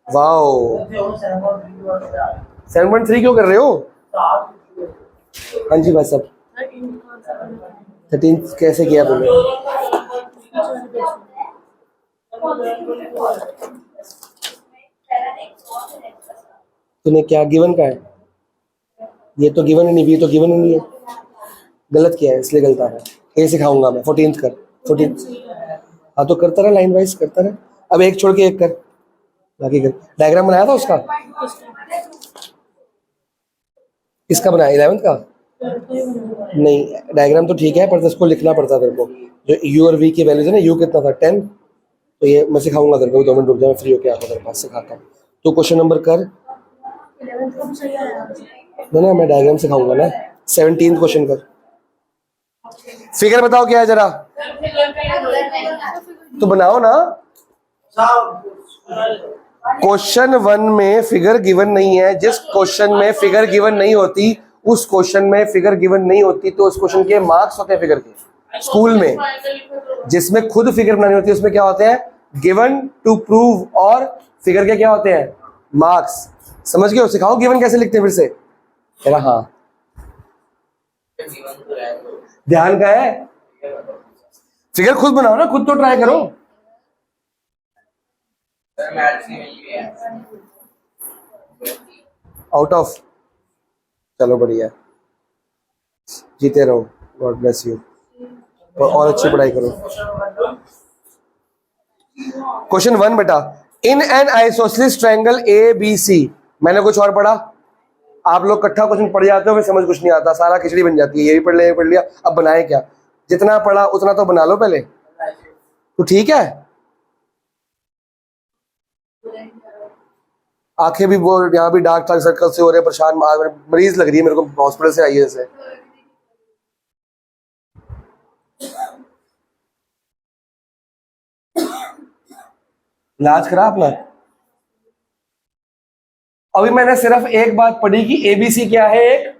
Wow 7.3 क्यों कर रहे हो? हाँ जी भाई साहब 13 कैसे किया तुमने? तूने क्या गिवन का है? ये तो गिवन ही नहीं, ये तो गिवन ही नहीं है। गलत किया है इसलिए गलत आ रहा है। ये सिखाऊंगा मैं। 14th कर 14th। हाँ तो करता रहा, लाइन वाइज करता रहा। अब एक छोड़ के एक कर, बाकी कर। डायग्राम बनाया था उसका? किसका बनाया? 11th का? नहीं, डायग्राम तो ठीक है पर इसको लिखना पड़ता है तेरे को। जो यू और वी की वैल्यूज है ना, यू कितना था 10, तो ये मैं सिखाऊंगा तेरे को। 2 मिनट रुक जा, मैं फ्री होके आता तेरे पास सिखाता हूँ। तो क्वेश्चन नंबर कर ना, मैं डायग्राम सिखाऊंगा ना। 17th क्वेश्चन कर। फिगर बताओ क्या है जरा, तो बनाओ ना। क्वेश्चन 1 में फिगर गिवन नहीं है। जिस क्वेश्चन में फिगर गिवन नहीं होती, उस क्वेश्चन में फिगर गिवन नहीं होती तो उस क्वेश्चन के मार्क्स होते हैं फिगर के स्कूल में। जिसमें खुद फिगर बनानी होती है उसमें क्या होते हैं? Given to prove. और फिगर के क्या होते हैं? मार्क्स। समझ गए हो? सिखाओ गिवन कैसे लिखते हैं फिर से। तेरा हाँ ध्यान का है। फिगर खुद बनाओ ना, खुद तो ट्राई करो। आउट ऑफ, चलो बढ़िया, जीते रहो, गॉड ब्लेस यू, और अच्छी पढ़ाई करो। क्वेश्चन 1 बेटा, in an isosceles triangle A B C. मैंने कुछ और पढ़ा, आप लोग इकट्ठा क्वेश्चन पढ़ जाते हो, फिर समझ कुछ नहीं आता, सारा खिचड़ी बन जाती है। ये भी पढ़ लिया, ये पढ़ लिया, अब बनाए क्या? जितना पढ़ा उतना तो बना लो पहले, तो ठीक है। आंखें भी वो यहाँ भी डार्क सर्कल से हो रहे, परेशान, मरीज लग रही है मेरे को, हॉस्पिटल से आई है जैसे। इलाज करा अपना। अभी मैंने सिर्फ एक बात पढ़ी कि एबीसी क्या है एक।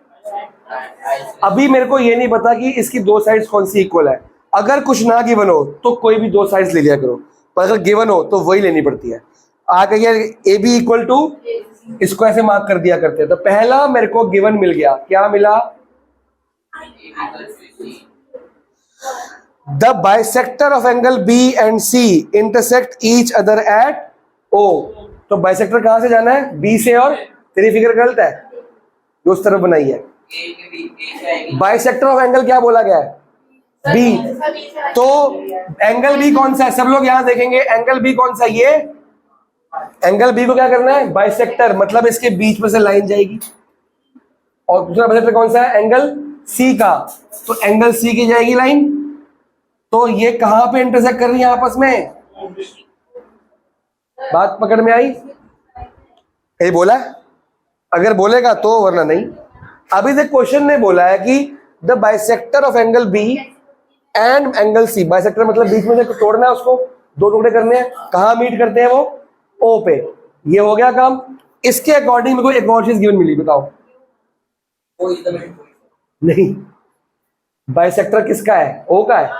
अभी मेरे को ये नहीं पता कि इसकी दो साइड्स कौन सी इक्वल है। अगर कुछ ना गिवन हो तो कोई भी दो साइड्स ले लिया करो, पर अगर गिवन हो तो वही लेनी पड़ती है। आ गई ए बी इक्वल टू, इसको ऐसे मार्क कर दिया करते हैं। तो पहला मेरे को गिवन मिल गया, क्या मिला? The bisector of angle B and C intersect each other at O. तो बाइसेक्टर कहां से जाना है? बी से। और तेरी फिगर गलत है जो उस तरफ बनाई है। बाइसेक्टर ऑफ एंगल क्या बोला गया है? बी। तो एंगल बी कौन सा है? सब लोग यहां देखेंगे, एंगल बी कौन सा? ये एंगल बी को क्या करना है? बाइसेक्टर, मतलब इसके बीच में से लाइन जाएगी। और दूसरा बाइसेक्टर कौन सा है? एंगल सी का। तो एंगल सी की जाएगी लाइन। तो ये कहां पे इंटरसेक्ट कर रही है आपस में? बात पकड़ में आई? ये बोला? अगर बोलेगा तो, वरना नहीं। अभी तक क्वेश्चन ने बोला है कि the bisector of angle B and angle C. Bisector मतलब बीच में से तोड़ना है, उसको दो टुकड़े करने हैं। कहां मीट करते हैं वो? ओ पे। ये हो गया काम। इसके अकॉर्डिंग मेरे को एक और चीज गिवन मिली, बताओ। नहीं, बाइसेक्टर किसका है? ओ का है,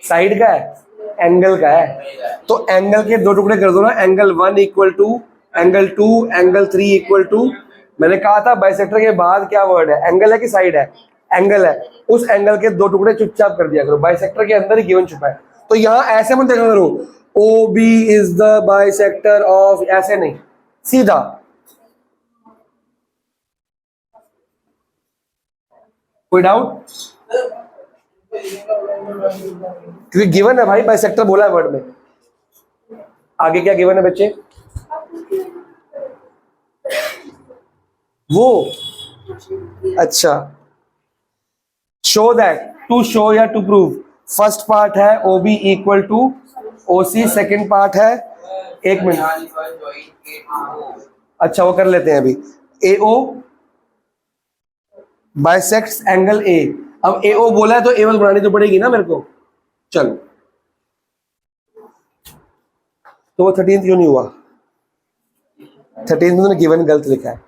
साइड का है, एंगल का है। तो एंगल के दो टुकड़े कर दो ना, angle 1 equal to angle 2, angle 3 equal to. मैंने कहा था बाइसेक्टर के बाद क्या वर्ड है? एंगल है कि साइड है? एंगल है। उस एंगल के दो टुकड़े चुपचाप कर दिया करो, बाइसेक्टर के अंदर ही गिवन छुपा है। तो यहां ऐसे मत देखा करो O B is the bisector of, ऐसे नहीं, सीधा। कोई डाउट? क्योंकि गिवन है भाई, बाइसेक्टर बोला है वर्ड में। आगे क्या गिवन है बच्चे? वो अच्छा, शो दैट, टू शो या टू प्रूव। फर्स्ट पार्ट है O B equal to O C, second part है, एक मिनट, अच्छा वो कर लेते हैं अभी। A O bisects angle A. अब ए ओ बोला है तो ए वन बनानी तो पड़ेगी ना मेरे को। चलो, तो वो 13 क्यों नहीं हुआ? 13 में तुमने गिवन गलत लिखा है।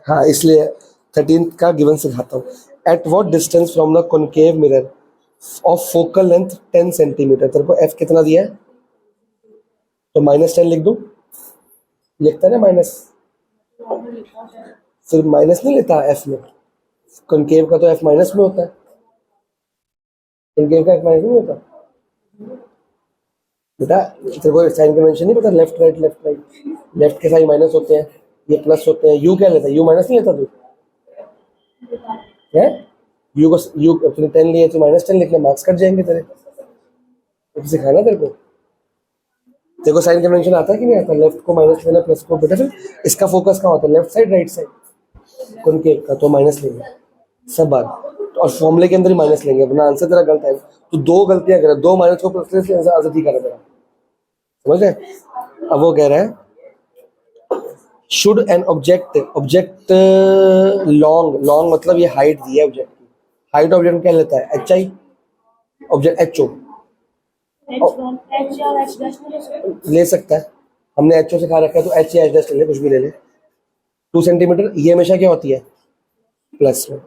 हाँ, इसलिए 13 का गिवन सिखाता हूँ। At what distance from the concave mirror of focal length 10 centimetre. तेरे को एफ कितना दिया है? तो -10 लिख दूं? लिखता है ना माइनस, सिर्फ माइनस नहीं लेता एफ में, कनकेव का तो एफ माइनस में होता है, कनकेव का एफ माइनस में होता बेटा। तेरे को साइन कन्वेंशन नहीं पता, left right left right, left के साइन माइनस होते हैं, ये प्लस होते हैं। यू क्या लेता है, यू माइनस नहीं लेता तू है, यू को यू तूने 10 लिए तो -10 लिखना, मार्क्स कट जाएंगे तेरे, तो सिखाना तेरे को। तेरे को साइन कन्वेंशन आता है कि नहीं आता, लेफ्ट को माइनस लेना प्लस को, बेटा फिर इसका फोकस कहाँ होता है, left side right side, concave का तो माइनस लेंगे सब बात, और फॉर्मूले के अंदर ही माइनस लेंगे, वरना आंसर तेरा गलत है। तो दो गलतियां कर, दो माइनस को प्लस से आंसर ठीक है तेरा, समझ गए। अब वो कह रहा है should an object, object long, long मतलब ये हाइट दी है ऑब्जेक्ट की, हाइट ऑब्जेक्ट क्या लेता है, H I, object H O ले सकता है, हमने एच ओ से खा रखा है तो एच या एच डैश ले ले, कुछ भी ले ले। 2 सेंटीमीटर ये हमेशा क्या होती है, प्लस में।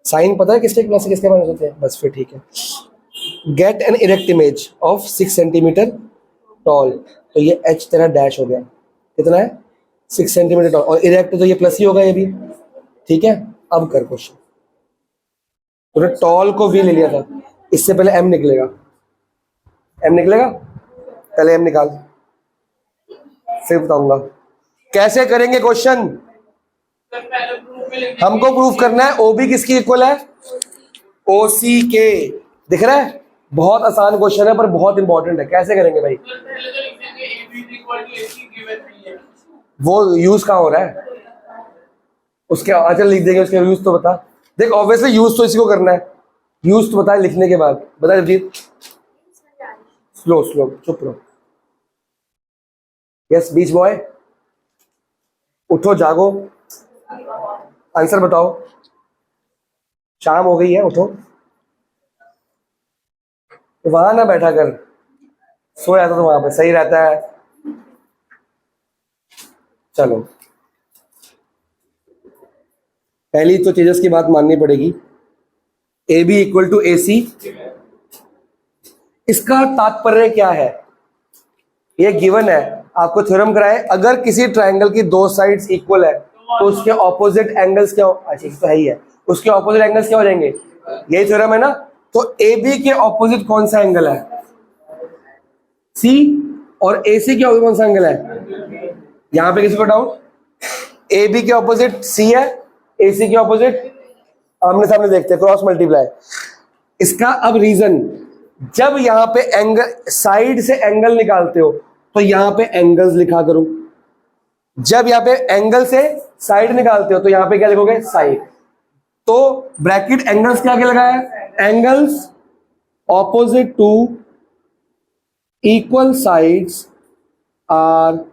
साइन पता है किसके प्लस से किसके माइनस होते हैं, बस फिर ठीक है। Get an erect image of 6 centimetre toll, तो ये एच तेरा डैश हो गया, कितना है 6 सेंटीमीटर टॉल, और इरेक्ट तो ये प्लस ही होगा ये भी, ठीक है। अब कर क्वेश्चन, तूने टॉल को भी ले लिया था, इससे पहले एम निकलेगा, एम निकलेगा, पहले एम निकाल, फिर बताऊंगा कैसे करेंगे क्वेश्चन। हमको प्रूफ करना है ओबी किसकी इक्वल है, ओसी के, दिख रहा है, बहुत आसान क्वेश्चन है पर बहुत इंपॉर्टेंट है। कैसे करेंगे भाई, वो यूज कहाँ हो रहा है उसके, अच्छा लिख देंगे उसके यूज तो बता। देख ऑब्वियसली यूज तो इसी को करना है, यूज तो बता लिखने के बाद, बता जगजीत, स्लो स्लो चुप रहो। यस बीच बॉय, उठो जागो, आंसर बताओ, शाम हो गई है, उठो, वहां ना बैठा कर, सो जाता तो वहां पे सही रहता है। चलो पहली तो चीजें की बात माननी पड़ेगी, ए बी इक्वल टू ए सी, इसका तात्पर्य क्या है, ये गिवन है, आपको थ्योरम कराए, अगर किसी ट्रायंगल की दो साइड्स इक्वल है तो उसके ऑपोजिट एंगल्स क्या हो, अच्छा तो है ही है, उसके ऑपोजिट एंगल्स क्या हो जाएंगे, यही थ्योरम है ना। तो ए बी के ऑपोजिट कौन सा एंगल है, सी, और ए सी के ऑपोजिट कौन सा एंगल है, यहां पे किसी को डाउट, ए बी के ऑपोजिट सी है, ए सी के ऑपोजिट आमने सामने देखते हैं, क्रॉस मल्टीप्लाई। इसका अब रीजन, जब यहां पे एंगल साइड से एंगल निकालते हो तो यहां पे एंगल्स लिखा करो, जब यहां पे एंगल से साइड निकालते हो तो यहां पे क्या लिखोगे, साइड। तो ब्रैकेट एंगल्स क्या क्या लगाया है, angles opposite to equal sides are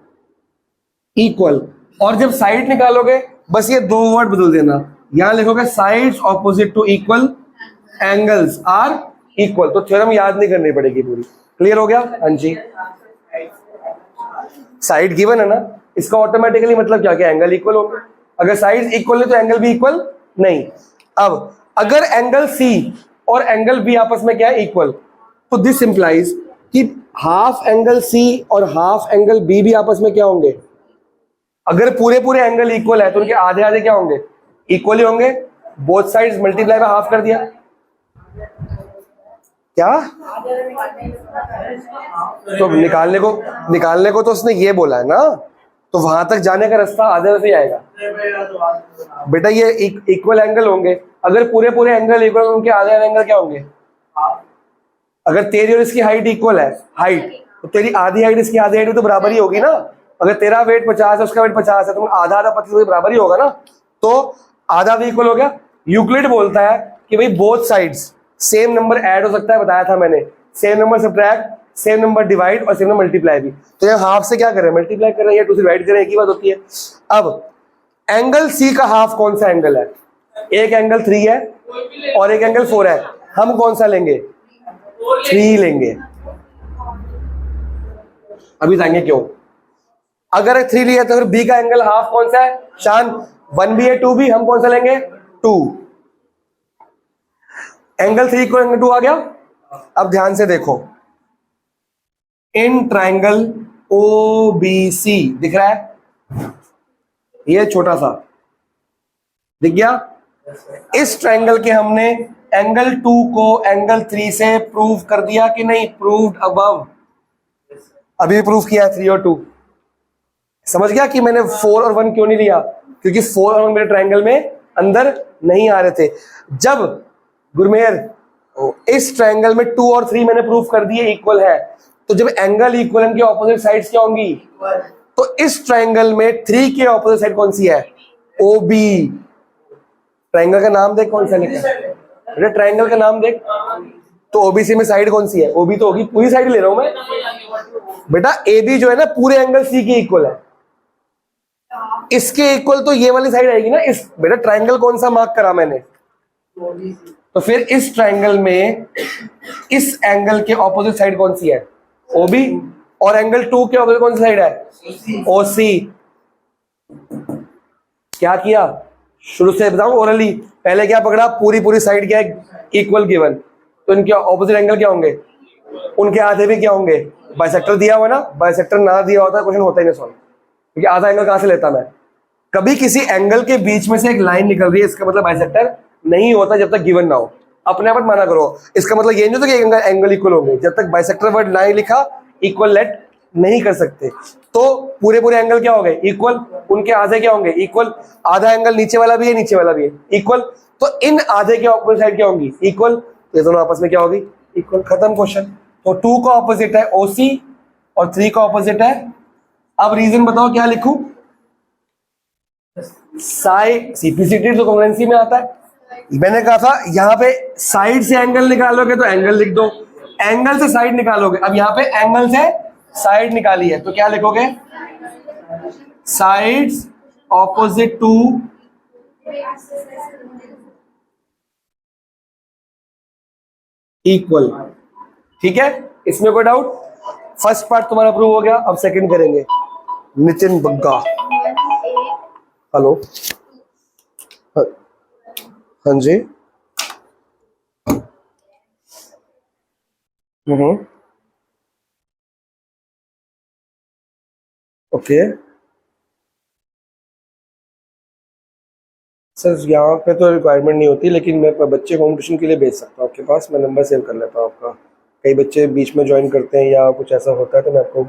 equal, और जब साइड निकालोगे बस ये दो वर्ड बदल देना, यहां लिखोगे sides opposite to equal angles are equal, तो थ्योरम याद नहीं करनी पड़ेगी पूरी। क्लियर हो गया, हाँ जी। साइड गिवन है ना, इसका ऑटोमेटिकली मतलब क्या, एंगल इक्वल होंगे, अगर साइड इक्वल है तो एंगल भी इक्वल नहीं। अब अगर एंगल सी और एंगल बी आपस में क्या है, इक्वल, तो दिस इंप्लाइज कि हाफ एंगल सी और हाफ एंगल बी भी आपस में क्या होंगे, अगर पूरे पूरे एंगल इक्वल है तो उनके आधे आधे क्या होंगे, इक्वल ही होंगे, बोथ साइड्स मल्टीप्लाई में हाफ कर दिया, क्या तो निकालने को तो उसने ये बोला है ना, तो वहां तक जाने का रास्ता आधे से आएगा बेटा, ये इक्वल एंगल होंगे, अगर पूरे पूरे एंगल इक्वल उनके आधे आधे एंगल क्या होंगे, अगर तेरी और इसकी हाइट इक्वल है, हाइट तो तेरी आधी हाइट इसकी आधी हाइट तो बराबर ही होगी ना, अगर तेरा वेट 50 है उसका वेट 50 है तो आधा आधा 25 बराबर ही होगा ना, तो आधा भी इक्वल हो गया। यूक्लिड बोलता है कि भाई both sides same number add हो सकता है, बताया था मैंने, same number subtract, same number divide और सेम नंबर मल्टीप्लाई भी, तो ये हाफ से क्या करें, मल्टीप्लाई कर रहे हैं, 2 से डिवाइड कर रहे हैं, एक ही बात होती है। अब एंगल सी का हाफ कौन सा एंगल है, एक एंगल 3 है और एक एंगल 4 है, हम कौन सा लेंगे, 3 लेंगे। अभी जाएंगे क्यों, अगर 3 लिया तो अगर बी का एंगल हाफ कौन सा है, शान 1 भी है 2 भी, हम कौन सा लेंगे, 2, एंगल 3 को एंगल 2 आ गया। अब ध्यान से देखो, in triangle O B C दिख रहा है, ये छोटा सा दिख गया। इस ट्रायंगल के हमने एंगल 2 को एंगल 3 से प्रूव कर दिया कि नहीं? Proved above. अभी भी प्रूव किया है 3 और 2। समझ गया कि मैंने 4 और 1 क्यों नहीं लिया? क्योंकि 4 और 1 मेरे ट्रायंगल में अंदर नहीं आ रहे थे। जब गुरमेर इस ट्रायंगल में 2 और 3 मैंने प्रूव कर दिए इक्वल है, तो जब एंगल इक्वल के ऑपोजिट साइड्स क्या होंगी? तो इस ट्रायंगल में 3 के ऑपोजिट साइड कौन सी है? OB। ट्रायंगल का नाम देख कौन सा लिखा है बेटा, ट्रायंगल का नाम देख। तो OBC में साइड कौन सी है? OB तो होगी, पूरी साइड ले रहा हूं मैं बेटा। AB जो है ना पूरे एंगल C के इक्वल है, इसके इक्वल तो ये वाली साइड आएगी ना। इस बेटा ट्रायंगल कौन सा मार्क करा मैंने? तो फिर इस ट्रायंगल में इस एंगल के ऑपोजिट साइड कौन सी है? OB। और एंगल 2 के ऑपोजिट कौन सी साइड है? OC। क्या किया शुरू से बताऊं ओरली? पहले क्या पकड़ा? पूरी साइड क्या है? Equal given. तो इनके ऑपोजिट एंगल क्या होंगे? उनके आधे भी क्या होंगे? बाइसेक्टर दिया हुआ ना। बाइसेक्टर ना दिया होता क्वेश्चन होता ही नहीं सॉल्व, क्योंकि आधा एंगल कहां से लेता मैं? कभी किसी एंगल के बीच में से एक लाइन निकल रही है, इसका मतलब बाइसेक्टर नहीं होता जब तक गिवन ना हो। अपने आप माना करो। इसका मतलब ये नहीं होता कि एंगल इक्वल होंगे। जब तक बाइसेक्टर वर्ड ना ही लिखा इक्वल लेट नहीं कर सकते। तो पूरे एंगल क्या हो गए? इक्वल। उनके आधे क्या होंगे? इक्वल। आधा एंगल नीचे वाला भी है, नीचे वाला भी है, इक्वल। तो इन आधे के ऑपोजिट साइड क्या होंगी? इक्वल। तो ये दोनों आपस में क्या होगी? इक्वल। खत्म क्वेश्चन। तो 2 का ऑपोजिट है OC और 3 का ऑपोजिट है। अब रीजन बताओ क्या लिखूं? साइड CPCT तो कॉन्ग्रुएंसी में आता है। मैंने कहा था यहां पे साइड से एंगल निकालोगे तो एंगल लिख दो, एंगल से साइड निकालोगे। अब यहां पे एंगल से साइड निकाली है तो क्या लिखोगे? Sides opposite to equal. ठीक है, इसमें कोई डाउट? फर्स्ट पार्ट तुम्हारा प्रूव हो गया। अब सेकंड करेंगे। नितिन बग्गा, हेलो। हाँ जी। ओके सर, यहाँ पे तो रिक्वायरमेंट नहीं होती, लेकिन मैं बच्चे होम ट्यूशन के लिए भेज सकता हूँ आपके पास। मैं नंबर सेव कर लेता हूँ आपका। कई बच्चे बीच में ज्वाइन करते हैं या कुछ ऐसा होता है तो मैं आपको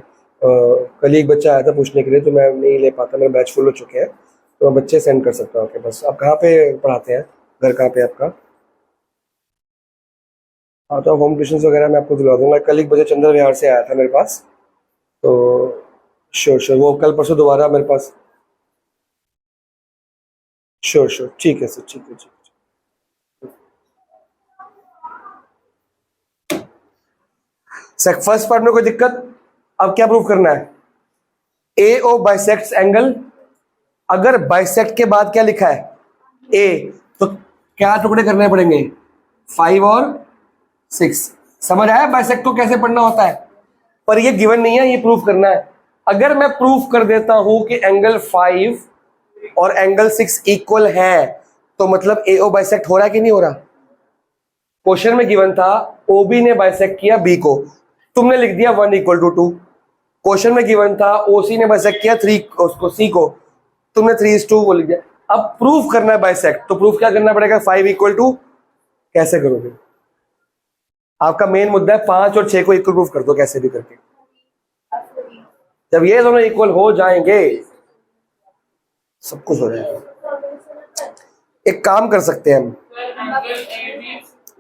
कल ही एक बच्चा आया था पूछने के लिए, तो मैं नहीं ले पाता, मेरे बैच फुल हो चुके हैं, तो मैं बच्चे सेंड कर सकता हूँ आपके पास। आप कहाँ पे पढ़ाते हैं? घर कहाँ पे आपका? हाँ तो होम ट्यूशन वगैरह मैं आपको दिला दूंगा। कल एक बच्चा चंद्र विहार से आया था मेरे पास, तो श्योर वो कल परसों दोबारा मेरे पास। श्योर ठीक है सर, ठीक है। सर फर्स्ट पार्ट में कोई दिक्कत? अब क्या प्रूव करना है? AO bisects angle. अगर बाइसेक्ट के बाद क्या लिखा है? A, तो क्या टुकड़े करने पड़ेंगे? 5 और 6। समझ आया बाइसेक्ट को कैसे पढ़ना होता है? पर ये गिवन नहीं है, ये प्रूफ करना है। अगर मैं प्रूफ कर देता हूं कि एंगल 5 और एंगल 6 इक्वल है, तो मतलब AO बाइसेक्ट हो रहा है कि नहीं हो रहा? क्वेश्चन में गिवन था OB ने बाइसेक्ट किया B को, तुमने लिख दिया 1 = 2। क्वेश्चन में गिवन था OC ने बाइसेक्ट किया 3 उसको C को, तुमने 3:2 को लिख दिया। अब प्रूफ करना है बाइसेक्ट, तो प्रूफ क्या करना पड़ेगा? 5 = कैसे करोगे? आपका मेन मुद्दा है 5 और 6 को इक्वल प्रूफ कर दो कैसे भी करके। जब ये दोनों इक्वल हो जाएंगे सब कुछ हो जाएगा। एक काम कर सकते हैं हम,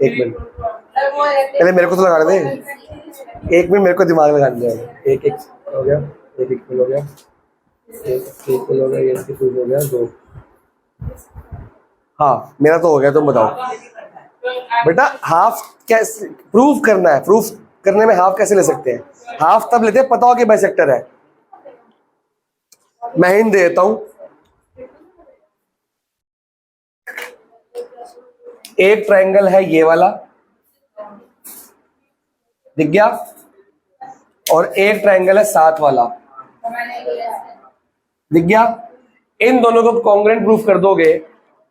एक मिनट पहले मेरे को तो लगाने दे, एक मिनट मेरे को दिमाग लगाने दे। एक हो गया, एक इक्वल हो गया, एक इक्वल हो गया, ये इक्वल हो गया, 2। हाँ मेरा तो हो गया, तुम बताओ बेटा। हाफ कैसे प्रूफ करना है? प्रूफ करने में हाफ कैसे ले सकते हैं? हाफ तब लेते हैं पता हो कि बाइसेक्टर है। मैं हिंट दे देता हूं, एक ट्रायंगल है ये वाला, दिख गया, और एक ट्रायंगल है साथ वाला, दिख गया। इन दोनों को कॉन्ग्रुएंट प्रूफ कर दोगे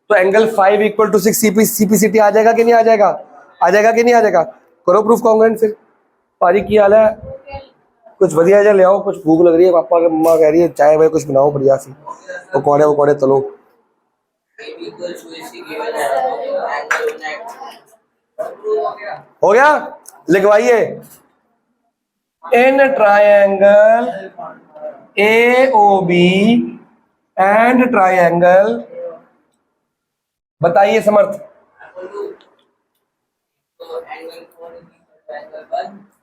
तो एंगल 5 = 6 CPCT आ जाएगा कि नहीं आ जाएगा? आ जाएगा कि नहीं आ जाएगा? करो प्रूफ कॉन्ग्रुएंट। फिर पारी की हाल है, कुछ बढ़िया जा ले आओ, कुछ भूख लग रही है, पापा के मम्मा कह रही है चाय वाय कुछ बनाओ बढ़िया सी, पकौड़े वकौड़े तलो। हो गया, लिखवाइए। In triangle AOB and triangle, बताइए समर्थ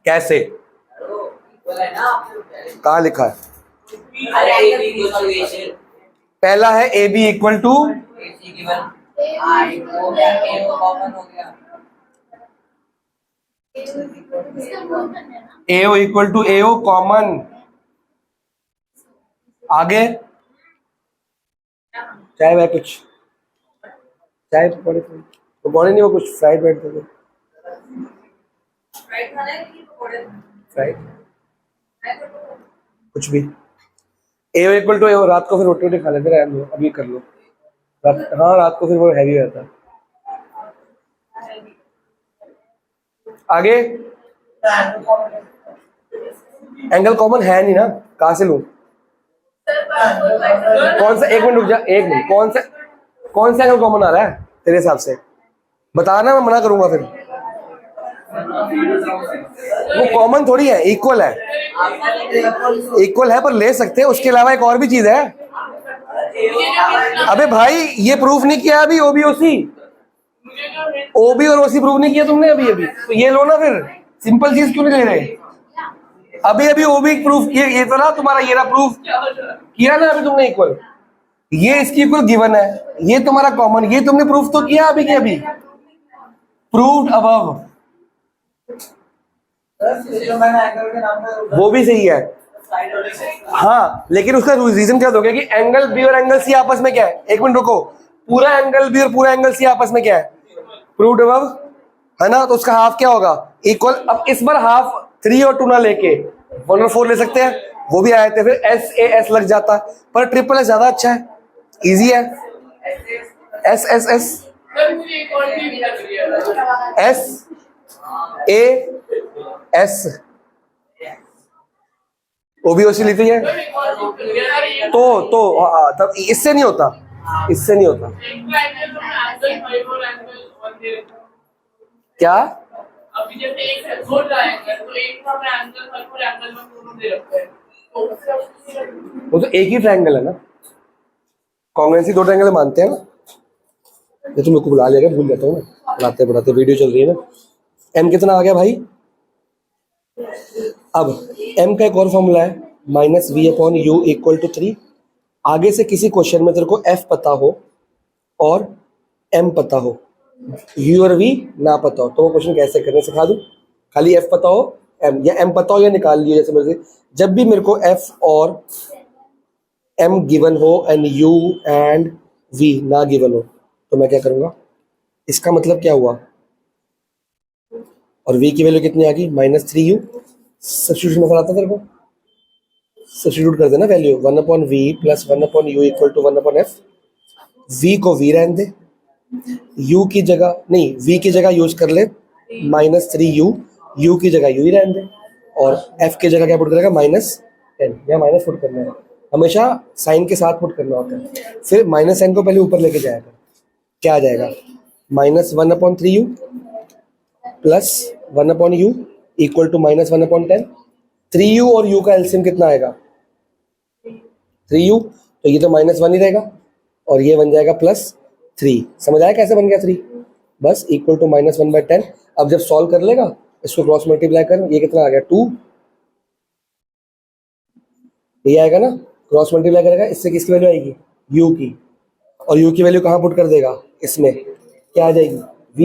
कैसे, कहाँ लिखा है? पहला है AB equal to AO equal to AO common, आगे चाय भाई कुछ चाय पकौड़े पकौड़े नहीं, वो कुछ फ्राइड ब्रेड दे दो, फ्राइड कुछ भी। AO इक्वल टू AO, रात को फिर रोटी वोटी खा लेते रहे, अभी कर लो रात, हाँ रात को फिर वो हैवी रहता है। आगे एंगल कॉमन है नहीं ना, कहां से लूं? कौन सा, एक मिनट रुक जा, एक मिनट, कौन सा एंगल कॉमन आ रहा है तेरे हिसाब से? बताना, मैं मना करूंगा फिर। वो कॉमन थोड़ी है, इक्वल है, इक्वल है पर ले सकते हैं, उसके अलावा एक और भी चीज है। अबे भाई ये प्रूफ नहीं किया अभी, OB और OC प्रूफ नहीं किया तुमने अभी, तो ये लो ना फिर, सिंपल चीज क्यों नहीं ले रहे? अभी OB प्रूफ किया, ये तो ना तुम्हारा, ये ना प्रूफ किया ना अभी तुमने इक्वल, ये इसकी इक्वल गिवन है, ये तुम्हारा कॉमन, ये तुमने प्रूफ तो किया अभी के अभी, प्रूव्ड अबव, वो भी सही है। हाँ लेकिन उसका रीजन क्या दोगे कि एंगल B और एंगल C आपस में क्या है? एक मिनट रुको, पूरा एंगल B और पूरा एंगल C आपस में क्या है? प्रूव्ड अबव है ना, तो उसका हाफ क्या होगा? इक्वल। अब इस बार हाफ 3 और 2 ना लेके 1 और 4 ले सकते हैं, वो भी आए थे, फिर SAS लग जाता, पर ट्रिपल S ज्यादा अच्छा है, इजी है। S OB OC लेती है तो तब इससे नहीं होता, इससे नहीं होता क्या? अभी जैसे एक है दो ट्रायंगल, तो एक का मैं एंगल और एंगल में दोनों दे रखते हैं, तो वो तो एक ही ट्रायंगल है ना, कॉन्ग्रुएंसी 2 ट्रायंगल मानते हैं ना। ये तो मेरे को बुला लेगा, भूल जाता हूँ मैं, बनाते वीडियो चल रही है ना। M कितना आ गया भाई? अब M का एक और फॉर्मूला है, -V/U इक्वल टू 3। आगे से किसी क्वेश्चन में तेरे को F पता हो और M पता हो, U और V ना पता हो, तो वो क्वेश्चन कैसे करने सिखा दूं? खाली F पता हो M, या M पता हो या निकाल लियो जैसे मेरे से। जब भी मेरे को F और M गिवन हो एंड U एंड V ना गिवन हो, तो मैं क्या करूंगा? इसका मतलब क्या हुआ? और V की वैल्यू कितनी आ गई? -3U। सब्स्टिट्यूशन में आता तेरे को, सब्स्टिट्यूट कर देना value, 1/V plus 1/U equal to 1/F। V को V रहने दे, U की जगह नहीं, V की जगह यूज कर ले -3U, U की जगह U ही रहने दे, और F की जगह क्या पुट करेगा? -10 या माइनस पुट करना है, हमेशा साइन के साथ पुट करना होता है। फिर -n को पहले ऊपर लेके जाएगा, क्या आ जाएगा? -1/3U plus 1/U equal to -1/10। 3U और U का एलसीएम कितना आएगा? 3U, तो ये तो -1 ही रहेगा, और ये बन जाएगा +3। समझ आया कैसे बन गया 3? बस इक्वल टू -1/10। अब जब सॉल्व कर लेगा, इसको क्रॉस मल्टीप्लाई कर, ये कितना आ गया? 2। ये आएगा ना, क्रॉस मल्टीप्लाई करेगा, इससे किसकी वैल्यू आएगी? U की, और U की वैल्यू कहाँ पुट कर देगा? इसमें क्या आ जाएगी? V।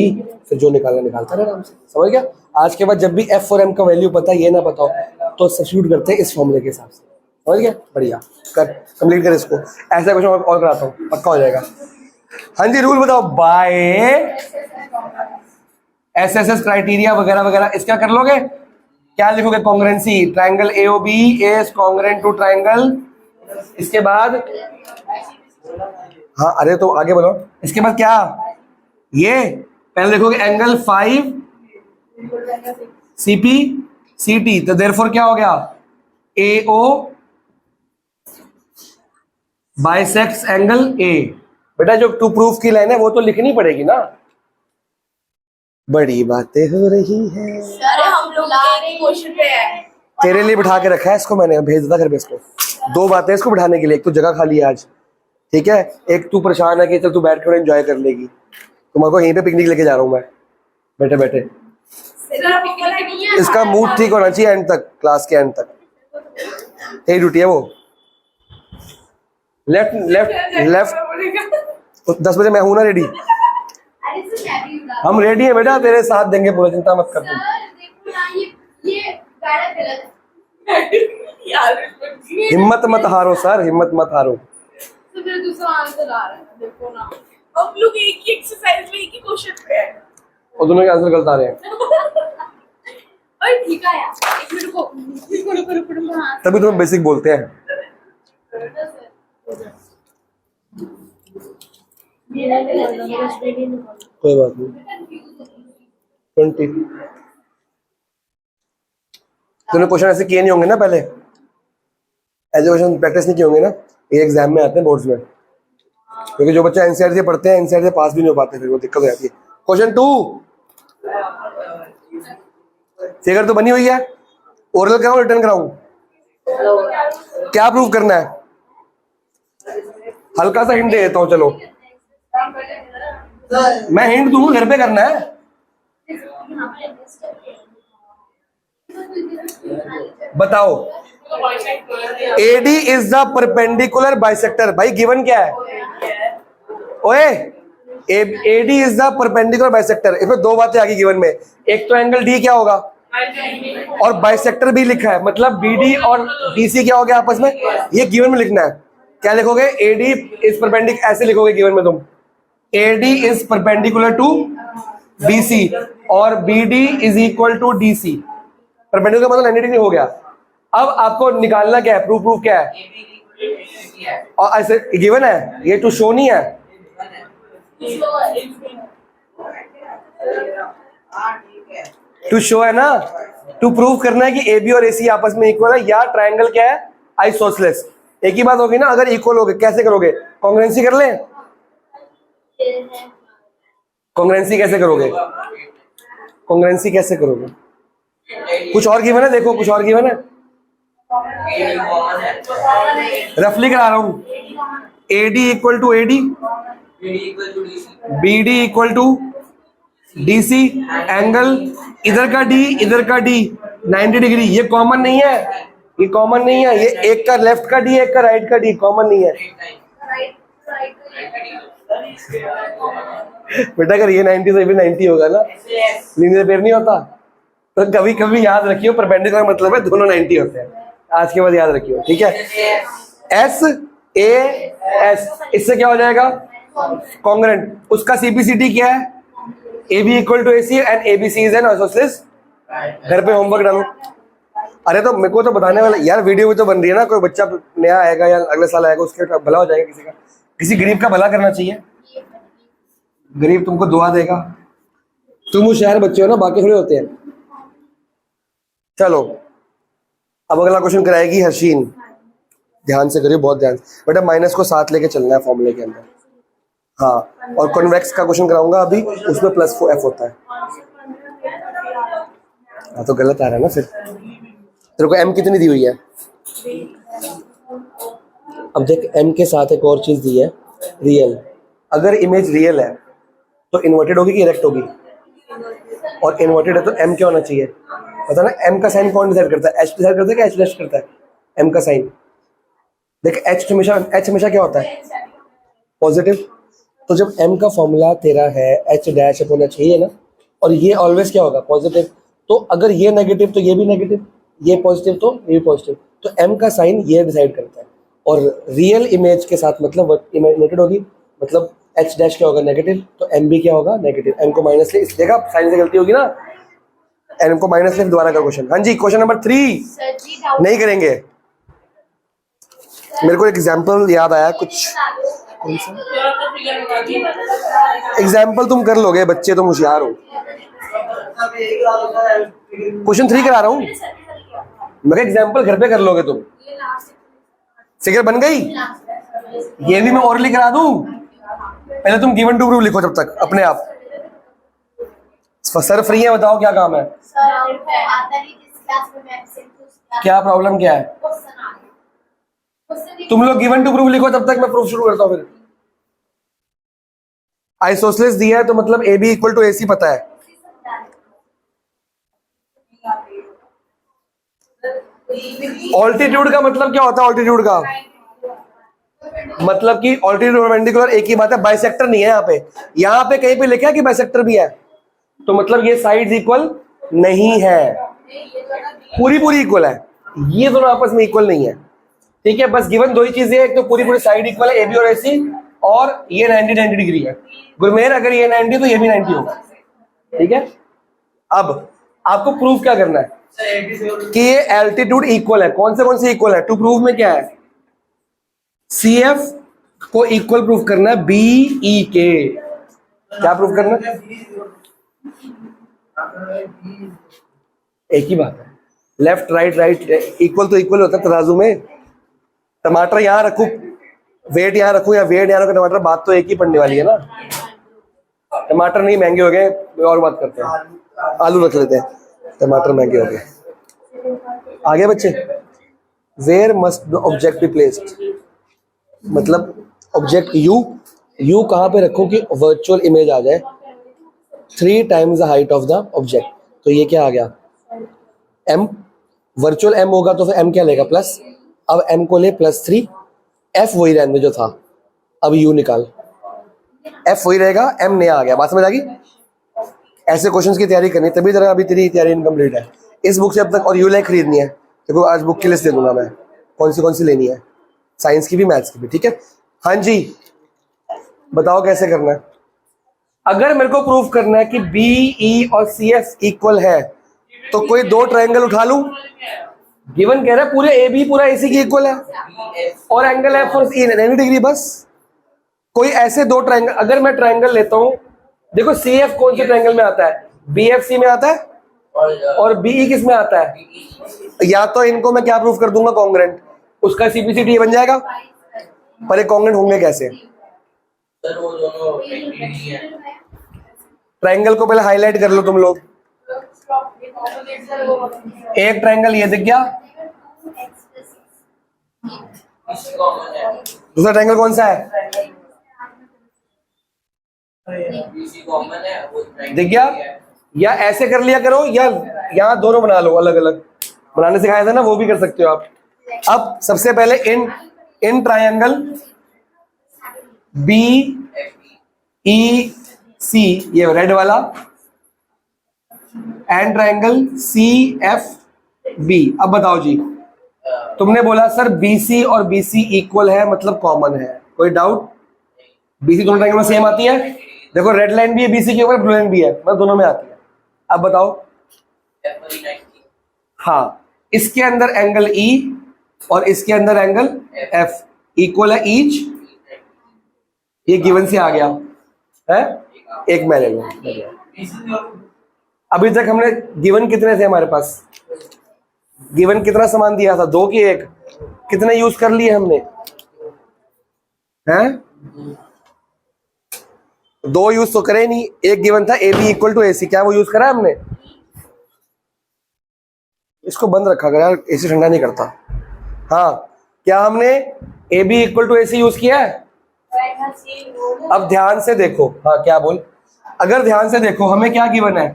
फिर जो निकालना निकालता रहे आराम से। समझ गया? आज के बाद जब भी F और M का वैल्यू पता ये ना पता हो, तो सब्स्टिट्यूट करते हैं इस फॉर्मूले के हिसाब से। समझ गया? बढ़िया, कर कंप्लीट कर इसको। ऐसा क्वेश्चन और कराता हूँ, पक्का हो जाएगा। हाँ जी, रूल बताओ। बाय SSS क्राइटेरिया वगैरह वगैरह, इसका कर लोगे? क्या लिखोगे? Congruency, triangle AOB is congruent to triangle. इसके बाद हाँ, अरे तो आगे बोलो। इसके बाद क्या? ये पहले देखोगे एंगल 5 CP CT, तो देयरफॉर क्या हो गया? AO bisects angle A। बेटा जो टू प्रूफ की लाइन है वो तो लिखनी पड़ेगी ना। बड़ी बातें हो रही है। सर हम लोग एक क्वेश्चन पे है। तेरे लिए बिठा के रखा है इसको, मैंने भेज दिया घर पे इसको। दो बातें इसको बिठाने के लिए, एक तो जगह खाली है आज, ठीक है, एक तू परेशान है कि चल तू बैठ कर एंजॉय कर लेगी। तुम्हारे को यहीं पे पिकनिक लेके जा रहा हूँ मैं, बैठे बैठे। इसका मूड ठीक होना चाहिए एंड तक, क्लास के एंड तक। यही ड्यूटी है वो। लेफ्ट लेफ्ट लेफ्ट 10 बजे मैं हूं ना रेडी। हम रेडी है बेटा, तेरे साथ देंगे पूरा, चिंता मत कर तुम। हिम्मत मत हारो सर, हिम्मत मत हारो। हम लोग एक ही एक्सरसाइज में एक ही क्वेश्चन पे है और दोनों के आंसर गलत आ रहे हैं। और ठीक है यार, एक मिनट रुको। हाँ तभी तुम्हें बेसिक बोलते हैं। कोई बात नहीं। 20 तूने क्वेश्चन ऐसे किए नहीं होंगे ना पहले, ऐसे क्वेश्चन प्रैक्टिस नहीं किए होंगे ना, ये एग्जाम में आते हैं बोर्ड्स में। क्योंकि जो बच्चे एनसीईआरटी से पढ़ते हैं एनसीईआरटी से पास भी नहीं हो पाते, फिर वो दिक्कत हो जाती है। क्वेश्चन 2, फिगर तो बनी हुई है, ओरल कराऊं रिटर्न कराऊं, क्या प्रूव करना है? हल्का सा हिंट दे देता हूं, चलो मैं हिंट दूंगा, घर पे करना है। बताओ। AD is the perpendicular bisector. भाई गिवन क्या है? ओए AD is the perpendicular bisector. इसमें दो बातें आ गई गिवन में, एक तो एंगल D क्या होगा और बाइसेक्टर भी लिखा है, मतलब BD और DC क्या हो गया आपस में, ये गिवन में लिखना है। क्या लिखोगे? AD इज परपेंडिकुलर, ऐसे लिखोगे गिवन में तुम, AD is perpendicular to BC और BD is equal to DC। Perpendicular मतलब 90 डिग्री हो गया। अब आपको निकालना क्या है, प्रूफ क्या है? और ऐसे गिवन है, ये टू शो नहीं है। टू शो है ना, टू प्रूव करना है कि AB और AC आपस में इक्वल है, या ट्रायंगल क्या है, आइसोसेलेस। एक ही बात होगी ना, अगर इक्वल हो गए कैसे करोगे? कॉन्ग्रुएंसी कर लें। कॉन्ग्रुएंसी कैसे करोगे? कॉन्ग्रुएंसी कैसे करोगे? कुछ और गिवन है, देखो कुछ और गिवन है, रफली करा रहा हूं। AD equal to AD, BD equal to DC, angle इधर का D इधर का D 90 डिग्री। ये कॉमन नहीं है, ये कॉमन नहीं है, ये एक का लेफ्ट का D एक का राइट का D, कॉमन नहीं है। बेटा अगर ये 90 तो ये भी 90 होगा ना, लीनियर पेयर नहीं होता। तो कभी कभी याद रखियो, परपेंडिकुलर मतलब है दोनों 90 होते हैं। आज के बाद याद रखियो, ठीक है। SAS, इससे क्या हो जाएगा? कॉन्ग्रुएंट। उसका CPCT क्या है? AB equal to AC and ABC is an isosceles. घर पे होमवर्क डालो। अरे तो मेरे को तो बताने वाला यार, वीडियो भी तो बन रही है ना, कोई बच्चा नया आएगा या अगले साल आएगा, उसके भला हो जाएगा, किसी का, किसी गरीब का भला करना चाहिए। गरीब तुमको दुआ देगा, तुम होशियार बच्चे हो ना, बाकी थोड़े होते हैं। चलो अब अगला क्वेश्चन कराएगी हर्षीन, ध्यान से करियो, बहुत ध्यान से बेटा, माइनस को साथ लेके चलना है फॉर्मूले के अंदर। हाँ, और कॉन्वेक्स का क्वेश्चन कराऊंगा अभी, उसमें प्लस F होता है। हाँ तो गलत आ रहा है ना फिर। तेरे को M कितनी दी हुई है? अब देख M के साथ एक और चीज दी है, रियल। अगर इमेज रियल है तो इन्वर्टेड होगी कि इरेक्ट होगी? और इन्वर्टेड है तो M क्या होना चाहिए पता ना? M का साइन कौन डिसाइड करता है? H डिसाइड करता है कि H डैश करता है? M का साइन देख, H हमेशा क्या होता है? पॉजिटिव। तो जब M का फॉर्मूला तेरा है H डैश होना चाहिए ना, और ये ऑलवेज क्या होगा? पॉजिटिव। तो अगर ये नेगेटिव तो ये भी नेगेटिव, ये पॉजिटिव तो ये भी पॉजिटिव। तो M का साइन ये डिसाइड करता है। और रियल इमेज के साथ मतलब इमेज होगी, मतलब H डैश क्या होगा? नेगेटिव। तो M भी क्या होगा? नेगेटिव। M को माइनस ले, इस देखा साइन से गलती होगी ना, M को माइनस ले, दोबारा का क्वेश्चन। हाँ जी, क्वेश्चन नंबर 3 नहीं करेंगे। मेरे को एग्जाम्पल याद आया कुछ, एग्जाम्पल तुम कर लोगे बच्चे, तुम होशियार हो। क्वेश्चन 3 करा रहा हूँ। मैं एग्जाम्पल घर पे कर लोगे तुम। फिगर बन गई? ये भी मैं ओरली करा दूं? पहले तुम गिवन टू प्रूव लिखो जब तक अपने आप। सर फ्री है, बताओ क्या काम है? क्या प्रॉब्लम क्या है? तुम लोग गिवन टू प्रूव लिखो तब तक मैं प्रूफ शुरू करता हूँ। फिर आइसोसेलेस दिया है तो मतलब ए बी इक्वल टू ए सी पता है। ऑल्टीट्यूड का मतलब क्या होता है? ऑल्टीट्यूड का मतलब कि ऑल्टीट्यूड परपेंडिकुलर एक ही बात है, बाइसेक्टर नहीं है यहाँ पे। यहाँ पे कहीं पे लिखा है कि बाइसेक्टर भी है, तो मतलब ये साइड्स इक्वल नहीं है, पूरी पूरी इक्वल है, ये दोनों आपस में इक्वल नहीं है। ठीक है, बस गिवन दो ही चीजें, एक तो पूरी पूरी साइड इक्वल है ए बी और ए सी, और ये 90 डिग्री है। गुरमेर अगर ये 90 तो ये भी 90 होगा। ठीक है, अब आपको प्रूव क्या करना है कि ये एल्टीट्यूड इक्वल है। कौन से इक्वल है? टू प्रूव में क्या है? सी एफ को इक्वल प्रूव करना है बी ई के। क्या प्रूव करना है? एक ही बात है, लेफ्ट राइट राइट इक्वल तो इक्वल होता है तराजू में। टमाटर यहां रखूं, वेट यहां रखूं, या वेट यहां रखूं, टमाटर, बात तो एक ही पड़ने वाली है ना। टमाटर नहीं महंगे हो गए, और बात करते हैं, आलू रख लेते हैं, टमाटर महंगे हो गए। आगे बच्चे, where must the object be placed, मतलब ऑब्जेक्ट यू कहां पे रखो कि वर्चुअल इमेज आ जाए 3 times the height of the object. तो ये क्या आ गया? m, वर्चुअल m होगा तो फिर m क्या लेगा? प्लस। अब m को ले +3, f वही रहने जो था, अब u निकाल, f वही रहेगा, m नया आ गया। बात समझ आ गई? ऐसे क्वेश्चंस की तैयारी करनी, तभी तरह अभी तेरी तैयारी इनकम्प्लीट है। इस बुक से अब तक, और यू लाइक खरीदनी है, देखो आज बुक की लिस्ट दे दूंगा मैं, कौन सी लेनी है, साइंस की भी मैथ्स की भी। ठीक है, हाँ जी बताओ कैसे करना है। अगर मेरे को प्रूफ करना है कि बी ई और सी एफ इक्वल है, तो कोई दो ट्रायंगल उठा लूं। गिवन कह रहा है पूरे ए बी पूरा ए सी की इक्वल है, और एंगल एफ और ई 90 डिग्री। बस कोई ऐसे दो ट्रायंगल, अगर मैं ट्रायंगल लेता हूं, देखो सी एफ कौन से ट्रायंगल में आता है? बी एफ सी में आता है, और बी ई किस में आता है? या तो इनको मैं क्या प्रूफ कर दूंगा? कॉन्ग्रेंट, उसका सीपीसीटी बन जाएगा। पर ये कॉन्ग्रेंट होंगे कैसे? सर वो दोनों ट्रायंगल को पहले हाईलाइट कर लो तुम लोग। एक ट्रायंगल ये दिख गया, दूसरा ट्रायंगल कौन सा है? दिख गया? या ऐसे कर लिया करो, या यहाँ दोनों बना लो, अलग अलग बनाने सिखाया था ना, वो भी कर सकते हो आप। अब सबसे पहले इन ट्रायंगल बी ई सी, ये रेड वाला, and triangle C F B. अब बताओ जी, तुमने बोला सर बीसी और बीसी इक्वल है, मतलब कॉमन है, कोई डाउट? बीसी दोनों ट्रायंगल में सेम आती है। देखो रेड लाइन भी है बीसी के ऊपर, ब्लू लाइन भी है, मतलब दोनों में आती है। अब बताओ, हाँ, इसके अंदर एंगल ई और इसके अंदर एंगल एफ इक्वल है ईच, ये गिवन से आ गया है। एक मैं ले लूं। अभी तक हमने गिवन कितने थे हमारे पास? गिवन कितना सामान दिया था? 2 की 1? कितने यूज कर लिए हमने? हैं? 2 यूज तो करे नहीं। एक गिवन था ए बी इक्वल टू ए सी, क्या वो यूज करा हमने? इसको बंद रखा कर यार, एसी ठंडा नहीं करता। हाँ, क्या हमने A B equal to A C use किया है? अब ध्यान से देखो, हाँ क्या बोल, अगर ध्यान से देखो हमें क्या गिवन है।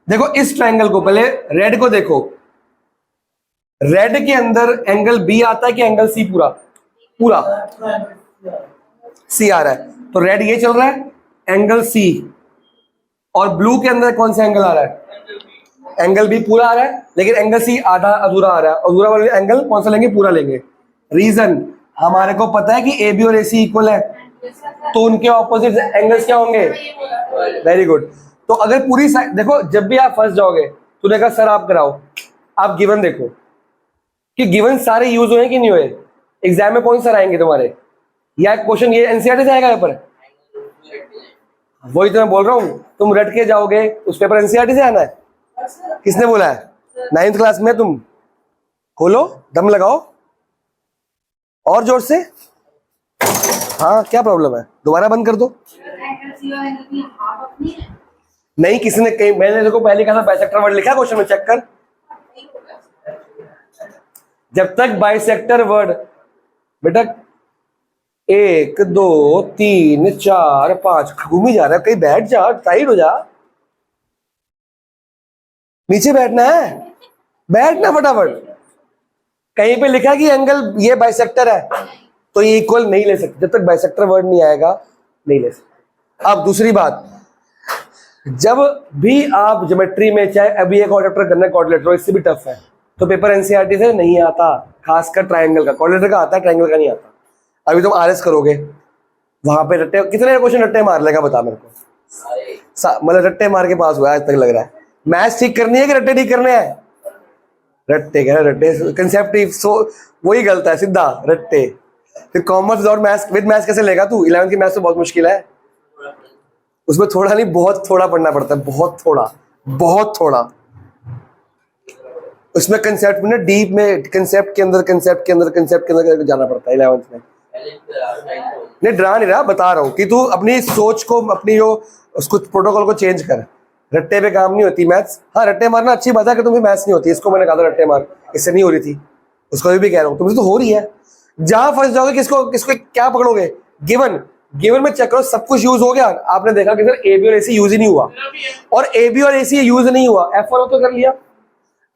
देखो इस ट्रायंगल को, पहले रेड को देखो, रेड के अंदर एंगल बी आता है कि एंगल सी? पूरा पूरा सी आ रहा है, तो रेड ये चल रहा है एंगल सी, और ब्लू के अंदर कौन सा एंगल आ रहा है? एंगल बी पूरा आ रहा है, लेकिन एंगल सी आधा अधूरा आ रहा है। अधूरा वाले एंगल कौन सा लेंगे? पूरा लेंगे। रीजन, हमारे को पता है कि ए बी और ए सी इक्वल है, तो उनके ऑपोजिट एंगल्स क्या होंगे? Very good. तो अगर पूरी साइड देखो, जब भी आप फंस जाओगे, तूने कहा सर आप कराओ, आप गिवन देखो कि गिवन सारे यूज हुए कि नहीं हुए। एग्जाम में कौन सा आएंगे तुम्हारे, या क्वेश्चन ये एनसीईआरटी से आएगा यहाँ पर? वही तो मैं बोल रहा हूँ, तुम रट के जाओगे, उस पेपर एनसीईआरटी से आना है। किसने बोला है? 9th क्लास में तुम खोलो, दम लगाओ और जोर से। हाँ क्या प्रॉब्लम है, दोबारा बंद कर दो। नहीं किसी ने कहीं, मैंने देखो पहले कहा था बाइसेक्टर वर्ड लिखा क्वेश्चन में, चेक कर। जब तक बाइसेक्टर वर्ड बेटा 1 2 3 4 5 घूमी जा रहा है, कहीं बैठ जा, साइड हो जा, नीचे बैठना है, बैठना फटाफट। कहीं पे लिखा कि एंगल ये बाइसेक्टर है तो ये इक्वल नहीं ले सकते, जब तक बाइसेक्टर वर्ड नहीं आएगा नहीं ले सकते। अब दूसरी बात, जब भी आप ज्योमेट्री में, चाहे अभी एक और चैप्टर करना है क्वाड्रिलेटरल, इससे भी टफ है, तो पेपर एनसीईआरटी से नहीं आता, खासकर ट्रायंगल का। क्वाड्रिलेटरल का आता है, ट्रायंगल का नहीं आता। अभी तुम आरएस करोगे, वहां पे रट्टे, कितने क्वेश्चन रट्टे मार लेगा बता मेरे को। मतलब रट्टे मार के पास हुआ आज तक लग रहा है। मैथ्स ठीक करनी है कि रट्टे ठीक करने हैं? रट्टे कह रहे, रट्टे कंसेप्ट ही वही गलत है, सीधा रट्टे। फिर commerce without maths, with maths कैसे लेगा तू? 11th की मैथ्स तो बहुत मुश्किल है, उसमें थोड़ा नहीं बहुत थोड़ा पढ़ना पड़ता है, बहुत थोड़ा, बहुत थोड़ा। उसमें कंसेप्ट में ना, डीप में, कंसेप्ट के अंदर कंसेप्ट के अंदर कंसेप्ट के अंदर जाना पड़ता है 11th में। नहीं डरा नहीं रहा, बता रहा हूँ कि तू अपनी सोच को, अपनी जो उसको प्रोटोकॉल को चेंज कर। रट्टे पे काम नहीं होती मैथ्स। हाँ रट्टे मारना अच्छी बात है कि तुम्हें मैथ्स नहीं होती, इसको मैंने कहा था रट्टे मार, इससे नहीं हो रही थी, उसको भी कह रहा हूँ तुमसे तो हो रही है। जहां फंस जाओगे, किसको किसको क्या पकड़ोगे? गिवन, गिवन में चेक करो, सब कुछ यूज हो गया। आपने देखा कि सर ए बी और ए सी यूज ही नहीं हुआ, और ए बी और ए सी यूज नहीं हुआ, F और O तो कर लिया,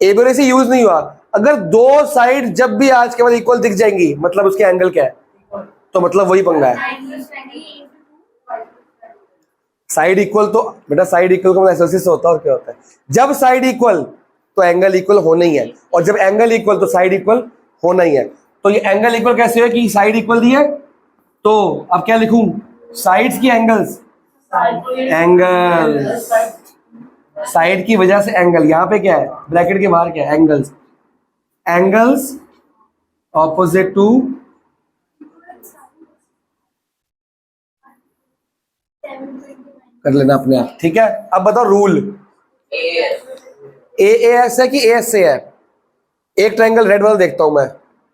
ए बी और ए सी यूज नहीं हुआ। अगर दो साइड जब भी आज के बाद इक्वल दिख जाएंगी, मतलब उसके एंगल क्या है? तो मतलब वही पंगा है। साइड इक्वल तो बेटा, साइड इक्वल का मतलब एसोसिएशन से होता है, और क्या होता है? जब साइड इक्वल तो एंगल इक्वल होना ही है, और जब एंगल इक्वल तो साइड इक्वल होना ही है। तो ये एंगल इक्वल कैसे है कि साइड इक्वल दी है, तो अब क्या लिखूं? साइड्स की एंगल्स, एंगल्स, साइड की वजह से एंगल, यहां पे क्या है ब्रैकेट के बाहर क्या है? एंगल्स, एंगल्स ऑपोजिट टू कर लेना अपने आप, ठीक है। अब बताओ रूल, ए एस है कि ए एस से है? एक ट्रायंगल रेड वाला देखता हूं मैं,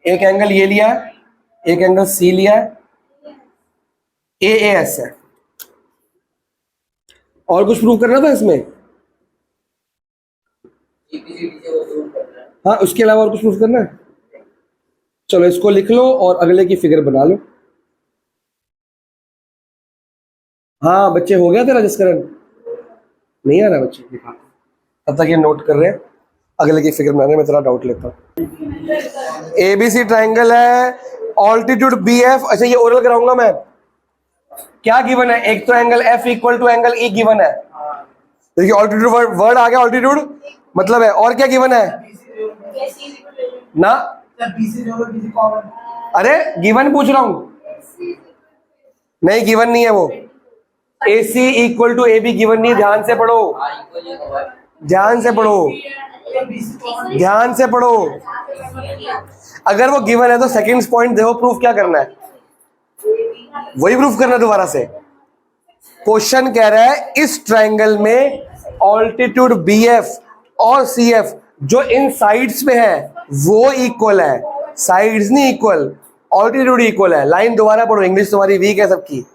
एक एंगल ये लिया है, एक एंगल सी लिया है, ए एस है। और कुछ प्रूव करना था इसमें? हाँ उसके अलावा और कुछ प्रूव करना है? चलो इसको लिख लो और अगले की फिगर बना लो। हाँ बच्चे, हो गया तेरा जिसकरण? नहीं आ रहा बच्चे, दिखा तब तक ये नोट कर रहे हैं, अगले की फिगर बनाने में तेरा डाउट लेता हूँ। एबीसी ट्रायंगल है, ऑल्टीट्यूड बी एफ। अच्छा ये ओरल कराऊंगा मैं। क्या गिवन है? एक तो angle F equal to angle E given है। देखिए ऑल्टीट्यूड वर्ड आ गया, ऑल्टीट्यूड मतलब है, और क्या गिवन है ना? अरे गिवन पूछ रहा हूं, नहीं गिवन नहीं है वो। AC equal to AB given नहीं, ध्यान से पढ़ो, ध्यान से पढ़ो, ध्यान से पढ़ो। अगर वो गिवन है तो सेकंड पॉइंट देखो, प्रूफ क्या करना है? वही प्रूफ करना है दोबारा से। क्वेश्चन कह रहा है इस ट्रायंगल में ऑल्टीट्यूड BF और CF जो इन साइड्स में है वो इक्वल है, साइड्स नहीं इक्वल, ऑल्टीट्यूड इक्वल है। लाइन दोबारा पढ़ो, इंग्लिश तुम्हारी वीक है सबकी।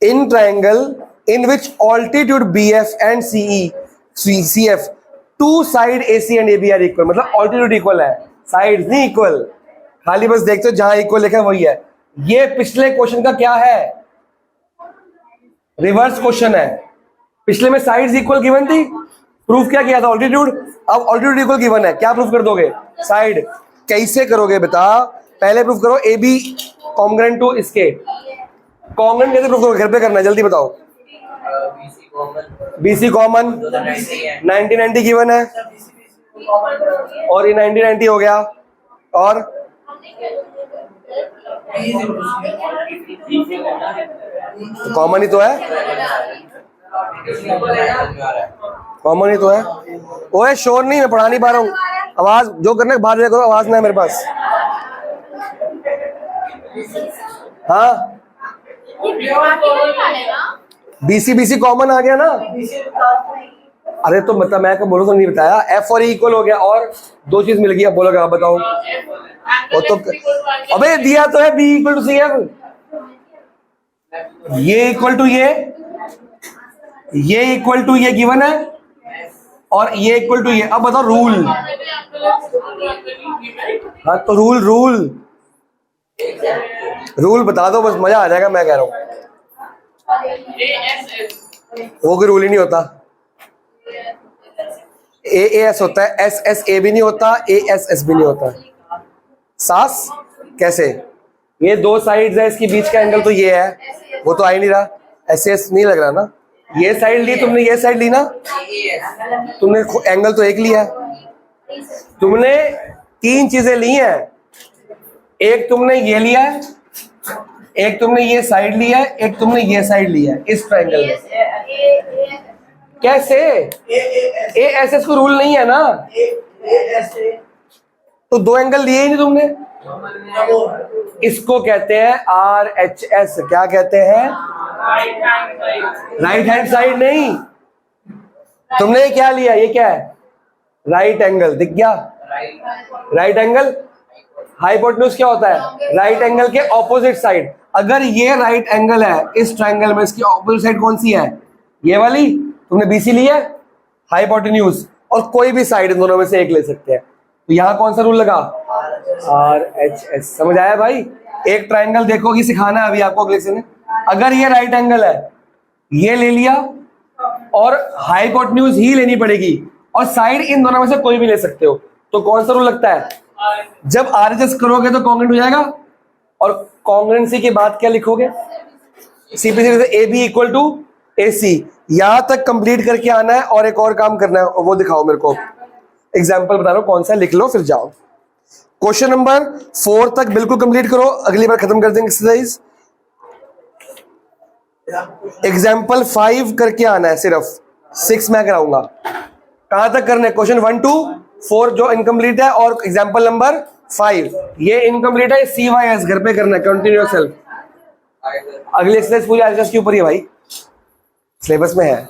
In triangle in which altitude BF and CF to side AC and AB are equal, मतलब ऑल्टीट्यूड इक्वल है, साइड्स नहीं इक्वल। खाली बस देखते हो जहां इक्वल लिखा है वही है। ये पिछले क्वेश्चन का क्या है? रिवर्स क्वेश्चन है। पिछले में साइड्स इक्वल गिवन थी, प्रूफ क्या किया था? ऑल्टीट्यूड। अब ऑल्टीट्यूड इक्वल गिवन है, क्या प्रूफ कर दोगे? साइड। कैसे करोगे बेटा? पहले प्रूफ करो AB कॉन्ग्रुएंट टू इसके। कॉन्ग्रुएंट कैसे प्रूफ करोगे? घर पे करना है, जल्दी बताओ। BC कॉमन, 90 गिवन है, और ये 90 हो गया, और कॉमन ही तो है, कॉमन ही तो है। ओए शोर नहीं, मैं पढ़ा नहीं पा रहा हूँ, आवाज जो करना है बाहर करो, आवाज ना है मेरे पास। हाँ BC कॉमन आ गया ना, अरे तो मतलब मैं क्या बोलूँ तो नहीं बताया, एफ और इक्वल हो गया और दो चीज मिल गई, अब बोलोगे आप बताओ। वो तो अबे दिया तो है B equal to C F, ये इक्वल टू ये इक्वल टू ये गिवन है और ये इक्वल टू ये। अब बताओ रूल। हाँ तो रूल बता दो बस, मजा आ जाएगा। मैं कह रहा हूँ वो कोई रूल ही नहीं होता। ए एस होता है, एस एस ए भी नहीं होता, ए एस एस भी नहीं होता। सास कैसे? ये दो साइड्स है, इसके बीच का एंगल तो ये है, वो तो आ ही नहीं रहा, एस एस नहीं लग रहा ना। ये साइड ली तुमने, ये साइड ली ना तुमने, एंगल तो एक लिया है। तुमने तीन चीजें ली हैं, एक तुमने ये लिया है, एक तुमने ये साइड लिया है, एक तुमने ये साइड लिया है इस ट्रायंगल में। कैसे? ए एस एस को रूल नहीं है ना, तो दो एंगल लिए ही नहीं तुमने। इसको कहते हैं आर एच एस। क्या कहते हैं? राइट हैंड साइड नहीं, तुमने ये क्या लिया? ये क्या है? Right angle. दिख गया? Right angle. हाइपोटेन्यूज क्या होता है? राइट एंगल के ऑपोजिट साइड। अगर ये राइट एंगल है इस ट्रायंगल में, इसकी ऑपोजिट साइड कौन सी है? ये वाली। तुमने बीसी लिया है, हाइपोटेन्यूज, और कोई भी साइड इन दोनों में से एक ले सकते हैं। तो यहां कौन सा रूल लगा? R H S. समझ आया भाई? एक ट्रायंगल देखो कि सिखाना है अभी आपको अगले से ने। अगर ये राइट एंगल है, ये ले लिया और हाइपोटेन्यूज ही लेनी पड़ेगी, और साइड इन दोनों में से कोई भी ले सकते हो। तो कौन सा रूल लगता है? जब आरएचएस करोगे तो कॉन्ग्रुएंट हो जाएगा, और कॉन्ग्रुएंसी के बाद क्या लिखोगे? सीपीसी से ए बी इक्वल टू ए सी। यहां तक कंप्लीट करके आना है और एक और काम करना है, वो दिखाओ मेरे को। एग्जाम्पल बता रहा हूं कौन सा, लिख लो फिर जाओ। क्वेश्चन नंबर 4 तक बिल्कुल कंप्लीट करो, अगली बार खत्म कर देंगे एक्सरसाइज। एग्जाम्पल 5 करके आना है सिर्फ, 6 मैं कराऊंगा। कहां तक करना है? क्वेश्चन 1 to 4 जो इनकम्प्लीट है, और एग्जाम्पल नंबर 5 ये इनकम्प्लीट है। CYS घर पे करना है, कंटिन्यू योरसेल्फ। अगली एक्सरसाइज पूरी आरएचएस के ऊपर ही है भाई, सिलेबस में है।